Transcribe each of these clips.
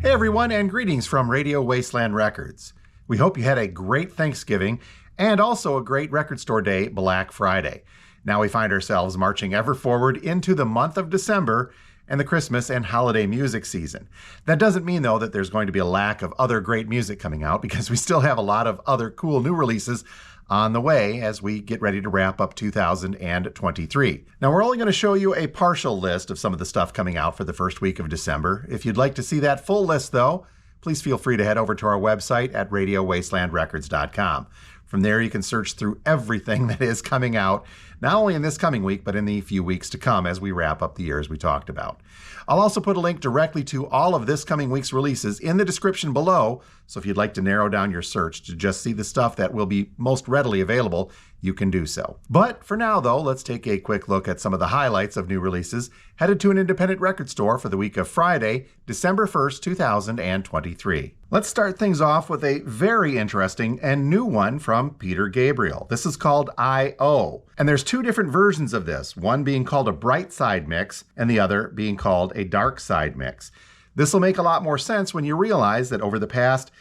Hey everyone, and greetings from Radio Wasteland Records. We hope you had a great Thanksgiving and also a great record store day, Black Friday. Now we find ourselves marching ever forward into the month of December and the Christmas and holiday music season. That doesn't mean, though, that there's going to be a lack of other great music coming out, because we still have a lot of other cool new releases on the way as we get ready to wrap up 2023. Now, we're only going to show you a partial list of some of the stuff coming out for the first week of December. If you'd like to see that full list, though, please feel free to head over to our website at radiowastelandrecords.com. From there, you can search through everything that is coming out, not only in this coming week, but in the few weeks to come as we wrap up the years we talked about. I'll also put a link directly to all of this coming week's releases in the description below, so if you'd like to narrow down your search to just see the stuff that will be most readily available, you can do so. But for now, though, let's take a quick look at some of the highlights of new releases headed to an independent record store for the week of Friday, December 1st, 2023. Let's start things off with a very interesting and new one from Peter Gabriel. This is called I.O. And there's two different versions of this, one being called a bright side mix and the other being called a dark side mix. This will make a lot more sense when you realize that over the past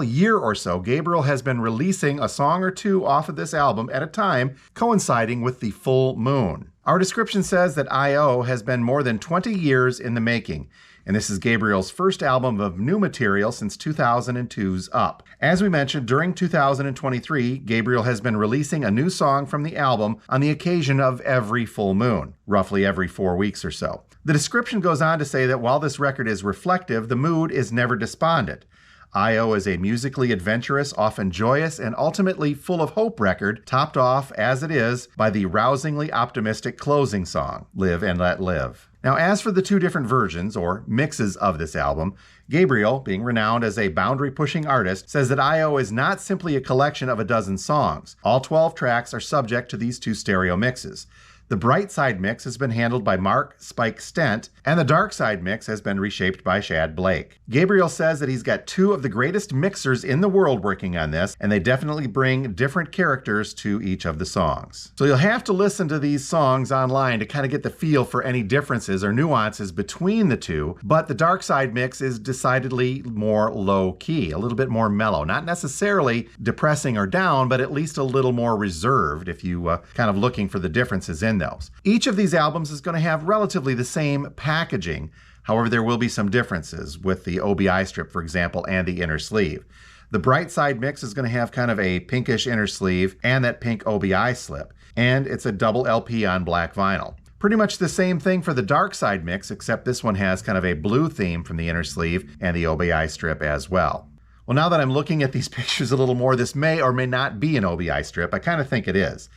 year or so, Gabriel has been releasing a song or two off of this album at a time, coinciding with the full moon. Our description says that I.O. has been more than 20 years in the making, and this is Gabriel's first album of new material since 2002's Up. As we mentioned, during 2023, Gabriel has been releasing a new song from the album on the occasion of every full moon, roughly every 4 weeks or so. The description goes on to say that while this record is reflective, the mood is never despondent. I.O. is a musically adventurous, often joyous, and ultimately full of hope record, topped off, as it is, by the rousingly optimistic closing song, Live and Let Live. Now, as for the two different versions, or mixes of this album, Gabriel, being renowned as a boundary-pushing artist, says that I.O. is not simply a collection of a dozen songs. All 12 tracks are subject to these two stereo mixes. The bright side mix has been handled by Mark Spike Stent, and the dark side mix has been reshaped by Shad Blake. Gabriel says that he's got two of the greatest mixers in the world working on this, and they definitely bring different characters to each of the songs. So you'll have to listen to these songs online to kind of get the feel for any differences or nuances between the two, but the dark side mix is decidedly more low-key, a little bit more mellow. Not necessarily depressing or down, but at least a little more reserved if you kind of looking for the differences in those. Each of these albums is going to have relatively the same packaging. However, there will be some differences with the OBI strip, for example, and the inner sleeve. The bright side mix is going to have kind of a pinkish inner sleeve and that pink OBI slip, and it's a double LP on black vinyl. Pretty much the same thing for the dark side mix, except this one has kind of a blue theme from the inner sleeve and the OBI strip as well. Well, now that I'm looking at these pictures a little more, this may or may not be an OBI strip. I kind of think it is.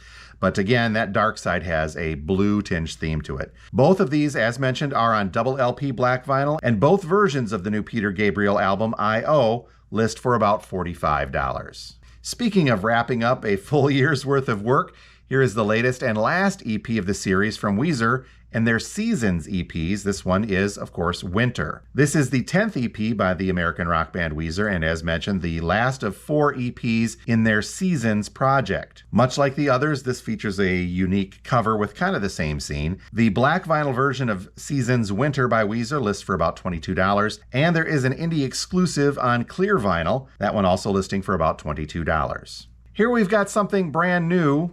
But again, that dark side has a blue tinge theme to it. Both of these, as mentioned, are on double LP black vinyl, and both versions of the new Peter Gabriel album, I.O., list for about $45. Speaking of wrapping up a full year's worth of work, here is the latest and last EP of the series from Weezer and their Seasons EPs. This one is, of course, Winter. This is the 10th EP by the American rock band Weezer, and as mentioned, the last of 4 EPs in their Seasons project. Much like the others, this features a unique cover with kind of the same scene. The black vinyl version of Seasons Winter by Weezer lists for about $22, and there is an indie exclusive on clear vinyl, that one also listing for about $22. Here we've got something brand new,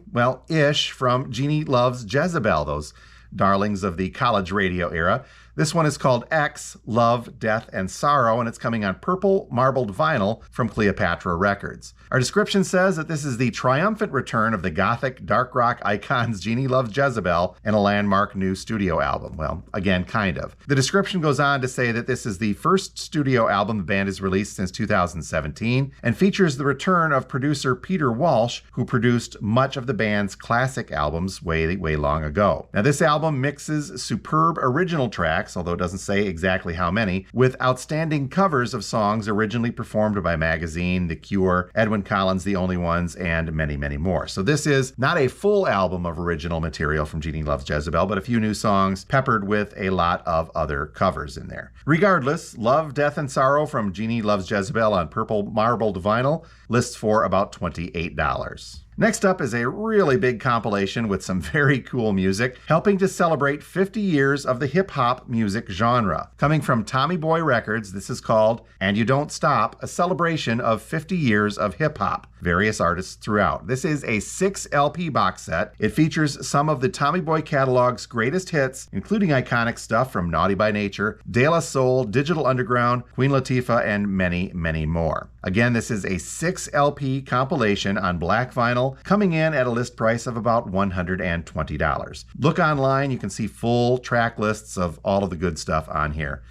ish, from Genie Loves Jezebel, those darlings of the college radio era. This one is called X, Love, Death, and Sorrow, and it's coming on purple marbled vinyl from Cleopatra Records. Our description says that this is the triumphant return of the gothic dark rock icons Genie Loves Jezebel and a landmark new studio album. Well, again, kind of. The description goes on to say that this is the first studio album the band has released since 2017 and features the return of producer Peter Walsh, who produced much of the band's classic albums way long ago. Now, this album mixes superb original tracks, although it doesn't say exactly how many, with outstanding covers of songs originally performed by Magazine, The Cure, Edwyn Collins, The Only Ones, and many, many more. So this is not a full album of original material from Genie Loves Jezebel, but a few new songs peppered with a lot of other covers in there. Regardless, Love, Death, and Sorrow from Genie Loves Jezebel on purple marbled vinyl lists for about $28. Next up is a really big compilation with some very cool music, helping to celebrate 50 years of the hip-hop music genre. Coming from Tommy Boy Records, this is called And You Don't Stop, a celebration of 50 years of hip-hop. Various artists throughout. This is a 6 LP box set. It features some of the Tommy Boy catalog's greatest hits, including iconic stuff from Naughty by Nature, De La Soul, Digital Underground, Queen Latifah, and many, many more. Again, this is a 6 LP compilation on black vinyl, coming in at a list price of about $120. Look online, you can see full track lists of all of the good stuff on here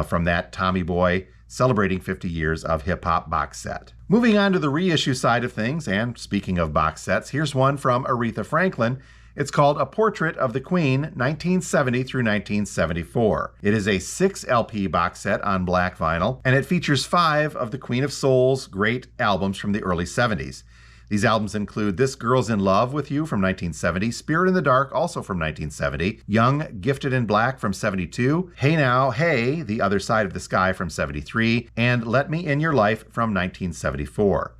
from that Tommy Boy celebrating 50 years of hip-hop box set. Moving on to the reissue side of things, and speaking of box sets, here's one from Aretha Franklin. It's called A Portrait of the Queen, 1970 through 1974. It is a 6 LP box set on black vinyl, and it features 5 of the Queen of Soul's great albums from the early 70s. These albums include This Girl's in Love with You from 1970, Spirit in the Dark, also from 1970, Young, Gifted in Black from 72, Hey Now, Hey, The Other Side of the Sky from 73, and Let Me in Your Life from 1974.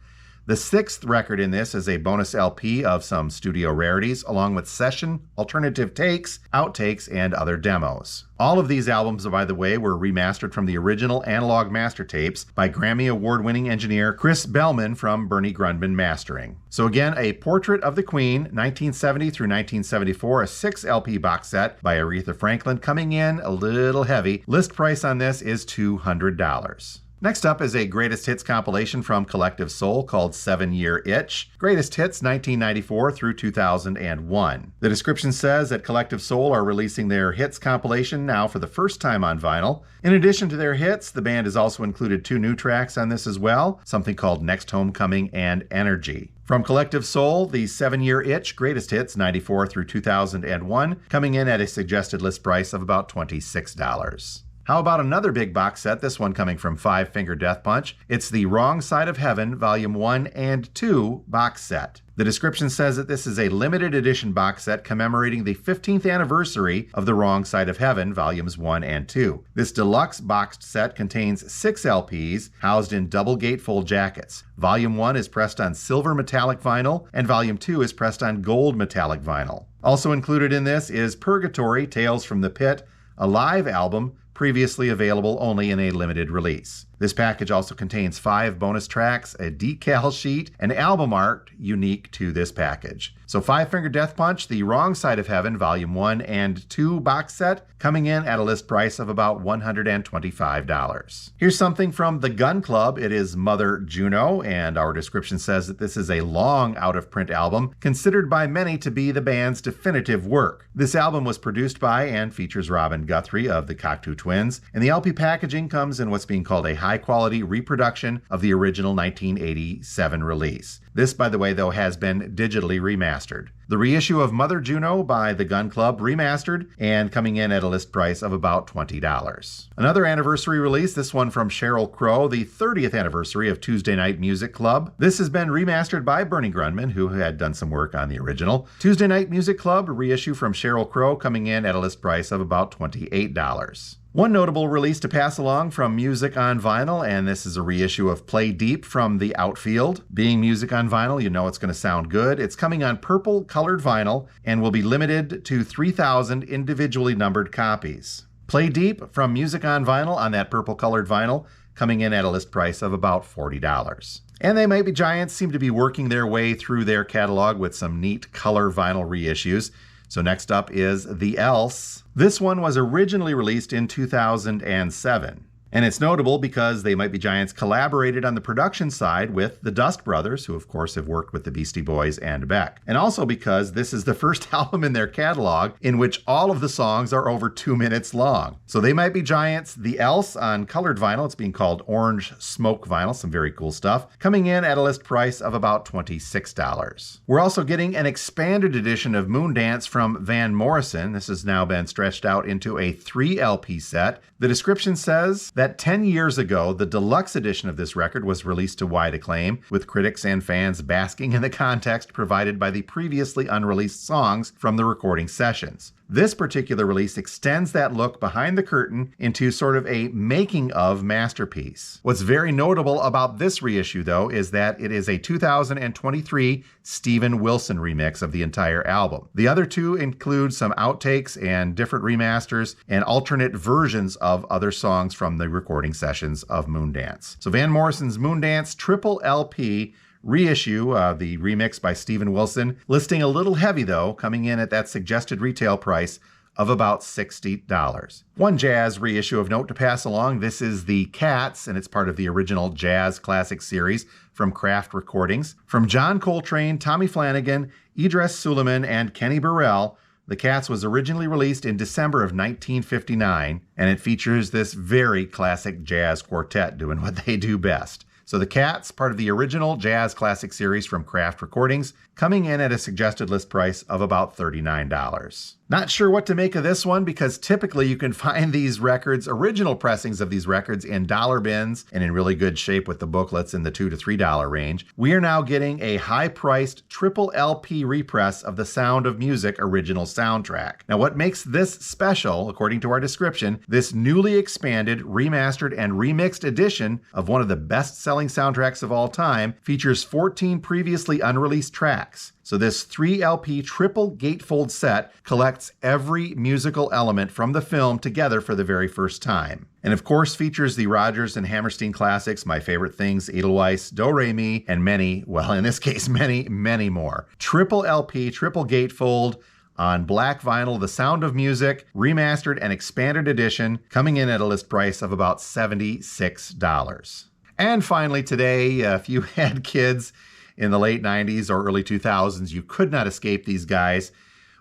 The 6th record in this is a bonus LP of some studio rarities, along with session, alternative takes, outtakes, and other demos. All of these albums, by the way, were remastered from the original analog master tapes by Grammy Award-winning engineer Chris Bellman from Bernie Grundman Mastering. So again, A Portrait of the Queen, 1970 through 1974, a 6 LP box set by Aretha Franklin, coming in a little heavy. List price on this is $200. Next up is a greatest hits compilation from Collective Soul called 7 Year Itch. Greatest hits 1994 through 2001. The description says that Collective Soul are releasing their hits compilation now for the first time on vinyl. In addition to their hits, the band has also included 2 new tracks on this as well, something called Next Homecoming and Energy. From Collective Soul, the 7 Year Itch greatest hits 94 through 2001, coming in at a suggested list price of about $26. How about another big box set, this one coming from Five Finger Death Punch? It's the Wrong Side of Heaven Volume 1 and 2 box set. The description says that this is a limited edition box set commemorating the 15th anniversary of The Wrong Side of Heaven Volumes 1 and 2. This deluxe boxed set contains 6 LPs housed in double gatefold jackets. Volume 1 is pressed on silver metallic vinyl, and Volume 2 is pressed on gold metallic vinyl. Also included in this is Purgatory, Tales from the Pit, a live album, previously available only in a limited release. This package also contains 5 bonus tracks, a decal sheet, and album art unique to this package. So Five Finger Death Punch, The Wrong Side of Heaven, Volume 1 and 2 box set, coming in at a list price of about $125. Here's something from The Gun Club. It is Mother Juno, and our description says that this is a long out-of-print album, considered by many to be the band's definitive work. This album was produced by and features Robin Guthrie of the Cocteau Twins, and the LP packaging comes in what's being called a high-quality reproduction of the original 1987 release. This, by the way, though, has been digitally remastered. The reissue of Mother Juno by The Gun Club, remastered, and coming in at a list price of about $20. Another anniversary release, this one from Cheryl Crow, the 30th anniversary of Tuesday Night Music Club. This has been remastered by Bernie Grundman, who had done some work on the original. Tuesday Night Music Club, reissue from Cheryl Crow, coming in at a list price of about $28. One notable release to pass along from Music on Vinyl, and this is a reissue of Play Deep from the Outfield. Being Music on Vinyl, you know it's going to sound good. It's coming on purple colored vinyl and will be limited to 3,000 individually numbered copies. Play Deep from Music on Vinyl on that purple colored vinyl, coming in at a list price of about $40. And They Might Be Giants seem to be working their way through their catalog with some neat color vinyl reissues. So next up is The Else. This one was originally released in 2007. And it's notable because They Might Be Giants collaborated on the production side with the Dust Brothers, who of course have worked with the Beastie Boys and Beck. And also because this is the first album in their catalog in which all of the songs are over 2 minutes long. So They Might Be Giants, The Else on colored vinyl. It's being called Orange Smoke Vinyl, some very cool stuff, coming in at a list price of about $26. We're also getting an expanded edition of Moondance from Van Morrison. This has now been stretched out into a 3 LP set. The description says that 10 years ago, the deluxe edition of this record was released to wide acclaim, with critics and fans basking in the context provided by the previously unreleased songs from the recording sessions. This particular release extends that look behind the curtain into sort of a making of masterpiece. What's very notable about this reissue, though, is that it is a 2023 Steven Wilson remix of the entire album. The other two include some outtakes and different remasters and alternate versions of other songs from the recording sessions of Moondance. So Van Morrison's Moondance Triple LP reissue, the remix by Steven Wilson, listing a little heavy though, coming in at that suggested retail price of about $60. One jazz reissue of note to pass along. This is the Cats, and it's part of the original Jazz Classic series from Kraft Recordings. From John Coltrane, Tommy Flanagan, Idris Suleiman, and Kenny Burrell, The Cats was originally released in December of 1959, and it features this very classic jazz quartet doing what they do best. So The Cats, part of the original Jazz Classic series from Kraft Recordings, coming in at a suggested list price of about $39. Not sure what to make of this one, because typically you can find these records, original pressings of these records, in dollar bins and in really good shape with the booklets in the $2 to $3 range. We are now getting a high-priced triple LP repress of the Sound of Music original soundtrack. Now, what makes this special, according to our description, this newly expanded, remastered, and remixed edition of one of the best-selling soundtracks of all time features 14 previously unreleased tracks. So this 3-LP triple gatefold set collects every musical element from the film together for the very first time. And of course features the Rodgers and Hammerstein classics, My Favorite Things, Edelweiss, Do Re Mi, and many, well in this case many, many more. Triple LP, triple gatefold, on black vinyl, The Sound of Music, remastered and expanded edition, coming in at a list price of about $76. And finally today, if you had kids in the late 90s or early 2000s, you could not escape these guys.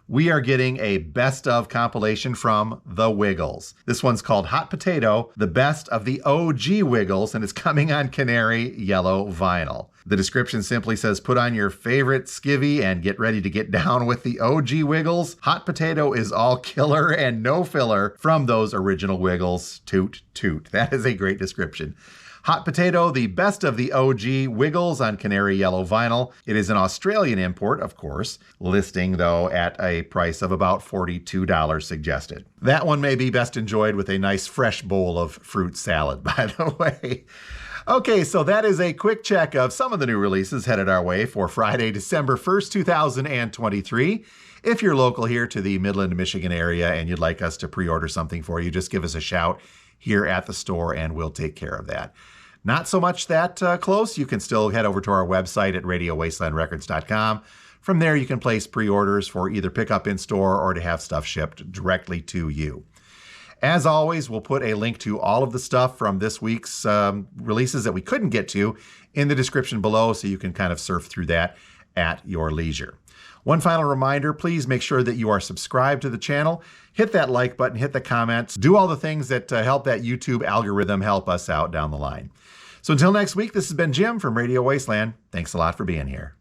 We are getting a best of compilation from The Wiggles. This one's called Hot Potato, the best of the OG Wiggles, and it's coming on canary yellow vinyl. The description simply says, put on your favorite skivvy and get ready to get down with the OG Wiggles. Hot Potato is all killer and no filler from those original Wiggles. Toot, toot. That is a great description. Hot Potato, the best of the OG Wiggles on canary yellow vinyl. It is an Australian import, of course, listing though at a price of about $42 suggested. That one may be best enjoyed with a nice fresh bowl of fruit salad, by the way. Okay, so that is a quick check of some of the new releases headed our way for Friday, December 1st, 2023. If you're local here to the Midland, Michigan area and you'd like us to pre-order something for you, just give us a shout here at the store and we'll take care of that. Not so much that close. You can still head over to our website at radiowastelandrecords.com. From there, you can place pre-orders for either pick up in store or to have stuff shipped directly to you. As always, we'll put a link to all of the stuff from this week's releases that we couldn't get to in the description below, so you can kind of surf through that at your leisure. One final reminder, please make sure that you are subscribed to the channel. Hit that like button, hit the comments, do all the things that help that YouTube algorithm help us out down the line. So until next week, this has been Jim from Radio Wasteland. Thanks a lot for being here.